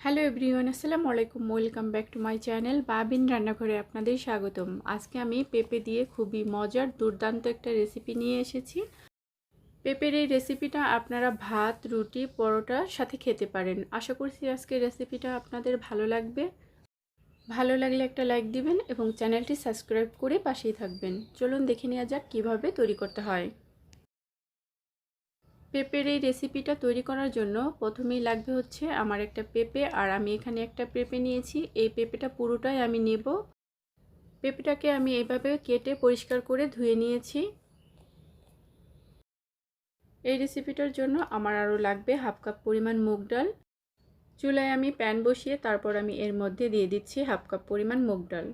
Hello everyone, আসসালামু আলাইকুম। Welcome back to my channel Babin রান্নাঘরে আপনাদের স্বাগতম। আজকে আমি পেঁপে দিয়ে খুবই মজার দুর্দান্ত একটা রেসিপি নিয়ে এসেছি। পেঁপের এই রেসিপিটা আপনারা ভাত, রুটি, পরোটার সাথে খেতে পারেন। আশা করছি আজকের রেসিপিটা আপনাদের ভালো লাগবে। ভালো লাগলে একটা লাইক দিবেন এবং চ্যানেলটি সাবস্ক্রাইব করে পাশেই থাকবেন। চলুন দেখে নেওয়া যাক কীভাবে তৈরি করতে হয়। পেঁপের এই রেসিপিটা তৈরি করার জন্য প্রথমেই লাগবে হচ্ছে আমার একটা পেঁপে, আর আমি এখানে একটা পেঁপে নিয়েছি। এই পেঁপেটা পুরোটাই আমি নেব। পেঁপেটাকে আমি এইভাবে কেটে পরিষ্কার করে ধুয়ে নিয়েছি। এই রেসিপিটার জন্য আমার আরও লাগবে হাফ কাপ পরিমাণ মুগ ডাল। চুলায় আমি প্যান বসিয়ে তারপর আমি এর মধ্যে দিয়ে দিচ্ছি হাফ কাপ পরিমাণ মুগ ডাল।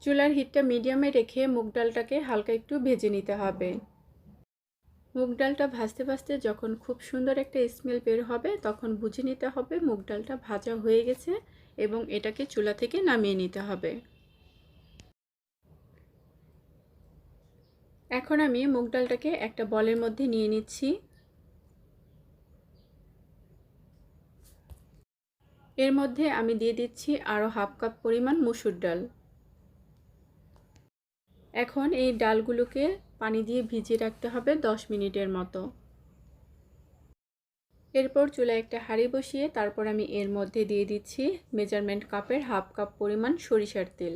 চুলার হিটটা মিডিয়ামে রেখে মুগ ডালটাকে হালকা একটু ভেজে নিতে হবে। মুগ ডালটা ভাজতে ভাজতে যখন খুব সুন্দর একটা স্মেল বের হবে তখন বুঝে নিতে হবে মুগ ডালটা ভাজা হয়ে গেছে এবং এটাকে চুলা থেকে নামিয়ে নিতে হবে। এখন আমি মুগ ডালটাকে একটা বলের মধ্যে নিয়ে নিচ্ছি। এর মধ্যে আমি দিয়ে দিচ্ছি আরও হাফ কাপ পরিমাণ মসুর ডাল। এখন এই ডালগুলোকে পানি দিয়ে ভিজিয়ে রাখতে হবে 10 মিনিটের মতো। এরপর চুলায় একটা হাঁড়ি বসিয়ে তারপর আমি এর মধ্যে দিয়ে দিচ্ছি মেজারমেন্ট কাপের হাফ কাপ পরিমাণ সরিষার তেল।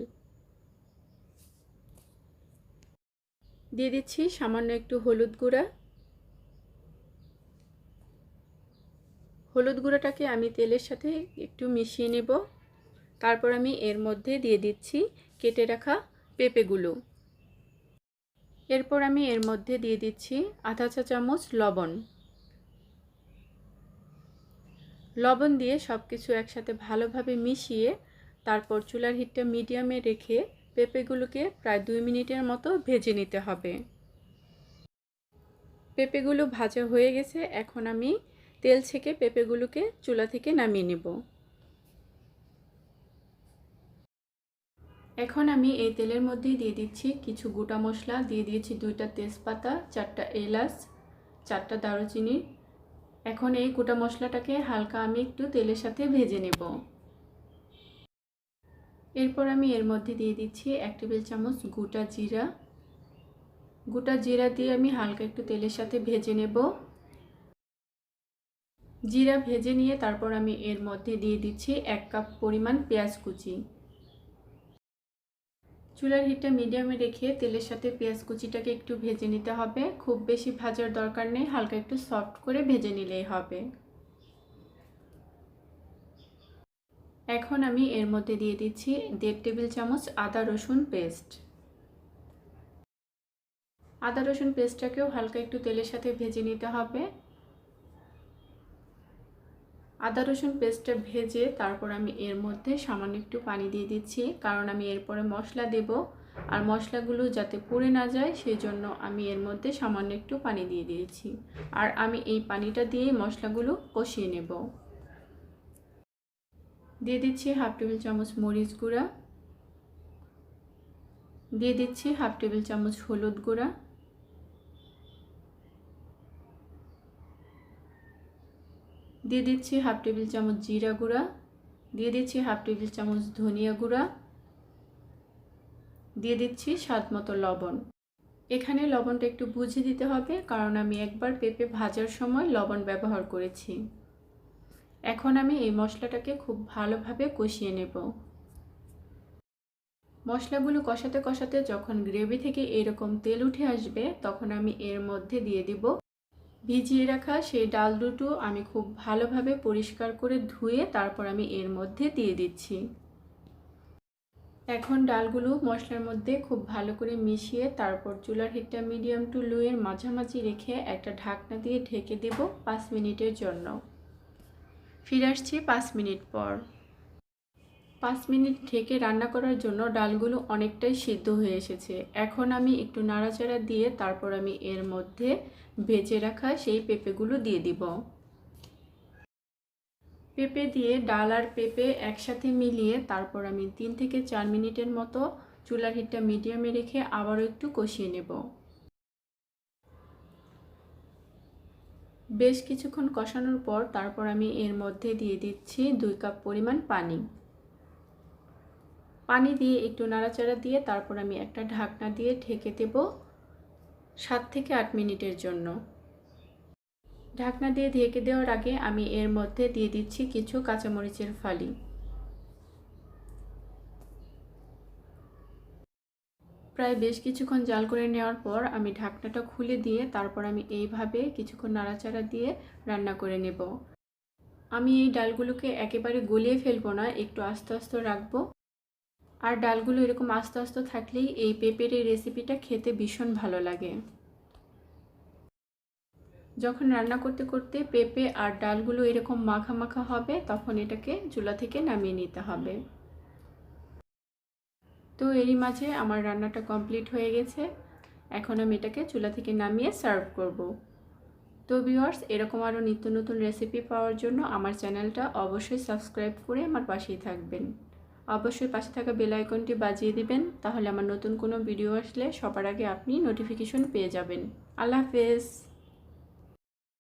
দিয়ে দিচ্ছি সামান্য একটু হলুদ গুঁড়া। হলুদ গুঁড়াটাকে আমি তেলের সাথে একটু মিশিয়ে নেব। তারপর আমি এর মধ্যে দিয়ে দিচ্ছি কেটে রাখা পেঁপেগুলো। এরপর আমি এর মধ্যে দিয়ে দিচ্ছি আধা চা চামচ লবণ। লবণ দিয়ে সব কিছু একসাথে ভালোভাবে মিশিয়ে তারপর চুলার হিটটা মিডিয়ামে রেখে পেঁপেগুলোকে প্রায় 2 মিনিটের মতো ভেজে নিতে হবে। পেঁপেগুলো ভাজা হয়ে গেছে। এখন আমি তেল ছেঁকে পেঁপেগুলোকে চুলা থেকে নামিয়ে নেব। এখন আমি এই তেলের মধ্যেই দিয়ে দিচ্ছি কিছু গোটা মশলা। দিয়ে দিয়েছি 2টা তেজপাতা, 4টা এলাচ, 4টা দারুচিনি। এখন এই গোটা মশলাটাকে হালকা আমি একটু তেলের সাথে ভেজে নেব। এরপর আমি এর মধ্যে দিয়ে দিচ্ছি 1 টেবিল চামচ গোটা জিরা। গোটা জিরা দিয়ে আমি হালকা একটু তেলের সাথে ভেজে নেব। জিরা ভেজে নিয়ে তারপর আমি এর মধ্যে দিয়ে দিচ্ছি 1 কাপ পরিমাণ পেঁয়াজ কুচি। চুলার হিটটা মিডিয়ামে রেখে তেলের সাথে পেঁয়াজ কুচিটাকে একটু ভেজে নিতে হবে। খুব বেশি ভাজার দরকার নেই, হালকা একটু সফট করে ভেজে নিলেই হবে। এখন আমি এর মধ্যে দিয়ে দিচ্ছি 1.5 টেবিল চামচ আদা রসুন পেস্ট। আদা রসুন পেস্টটাকেও হালকা একটু তেলের সাথে ভেজে নিতে হবে। আদা রসুন পেস্টটা ভেজে তারপর আমি এর মধ্যে সামান্য একটু পানি দিয়ে দিচ্ছি, কারণ আমি এরপরে মশলা দেব আর মশলাগুলো যাতে পুড়ে না যায় সেই জন্য আমি এর মধ্যে সামান্য একটু পানি দিয়ে দিয়েছি। আর আমি এই পানিটা দিয়ে মশলাগুলো কষিয়ে নেব। দিয়ে দিচ্ছি হাফ টেবিল চামচ মরিচ গুঁড়া। দিয়ে দিচ্ছি হাফ টেবিল চামচ হলুদ গুঁড়া। দিয়ে দিচ্ছি হাফ টেবিল চামচ জিরা গুঁড়া। দিয়ে দিচ্ছি হাফ টেবিল চামচ ধনিয়া গুঁড়া। দিয়ে দিচ্ছি স্বাদ মতো লবণ। এখানে লবণটা একটু বুঝে দিতে হবে, কারণ আমি একবার পেঁপে ভাজার সময় লবণ ব্যবহার করেছি। এখন আমি এই মশলাটাকে খুব ভালোভাবে কষিয়ে নেব। মশলাগুলো কষাতে কষাতে যখন গ্রেভি থেকে এরকম তেল উঠে আসবে তখন আমি এর মধ্যে দিয়ে দিব ভিজিয়ে রাখা সেই ডাল দুটো। আমি খুব ভালোভাবে পরিষ্কার করে ধুয়ে তারপর আমি এর মধ্যে দিয়ে দিচ্ছি। এখন ডালগুলো মশলার মধ্যে খুব ভালো করে মিশিয়ে তারপর চুলার হিটটা মিডিয়াম টু লো এর মাঝামাঝি রেখে একটা ঢাকনা দিয়ে ঢেকে দেব 5 মিনিটের জন্য। ফিরে আসছি 5 মিনিট পর। 5 মিনিট ঢেকে রান্না করার জন্য ডালগুলো অনেকটাই সিদ্ধ হয়ে এসেছে। এখন আমি একটু নাড়াচাড়া দিয়ে তারপর আমি এর মধ্যে ভেজে রাখা সেই পেঁপেগুলো দিয়ে দিব। পেঁপে দিয়ে ডাল আর পেঁপে একসাথে মিলিয়ে তারপর আমি 3 থেকে 4 মিনিটের মতো চুলার হিটটা মিডিয়ামে রেখে আবারও একটু কষিয়ে নেব। বেশ কিছুক্ষণ কষানোর পর তারপর আমি এর মধ্যে দিয়ে দিচ্ছি 2 কাপ পরিমাণ পানি। পানি দিয়ে একটু নাড়াচাড়া দিয়ে তারপর আমি একটা ঢাকনা দিয়ে ঢেকে দেব 7 থেকে 8 মিনিটের জন্য। ঢাকনা দিয়ে ঢেকে দেওয়ার আগে আমি এর মধ্যে দিয়ে দিচ্ছি কিছু কাঁচামরিচের ফালি। প্রায় বেশ কিছুক্ষণ জাল করে নেওয়ার পর আমি ঢাকনাটা খুলে দিয়ে তারপর আমি এইভাবে কিছুক্ষণ নাড়াচাড়া দিয়ে রান্না করে নেব। আমি এই ডালগুলোকে একেবারে গলিয়ে ফেলবো না, একটু আস্তে আস্তে রাখবো। আর ডালগুলো এরকম আস্তে আস্তে থাকলেই এই পেঁপের এই রেসিপিটা খেতে ভীষণ ভালো লাগে। যখন রান্না করতে করতে পেঁপে আর ডালগুলো এরকম মাখা মাখা হবে তখন এটাকে চুলা থেকে নামিয়ে নিতে হবে। তো এরই মাঝে আমার রান্নাটা কমপ্লিট হয়ে গেছে। এখন আমি এটাকে চুলা থেকে নামিয়ে সার্ভ করব। তো ভিউয়ার্স, এরকম আরও নিত্য নতুন রেসিপি পাওয়ার জন্য আমার চ্যানেলটা অবশ্যই সাবস্ক্রাইব করে আমার পাশেই থাকবেন। অবশ্যই পাশে থাকা বেল আইকনটি বাজিয়ে দিবেন, তাহলে আমার নতুন কোনো ভিডিও আসলে সবার আগে আপনি নোটিফিকেশন পেয়ে যাবেন। আল্লাহ হাফেজ।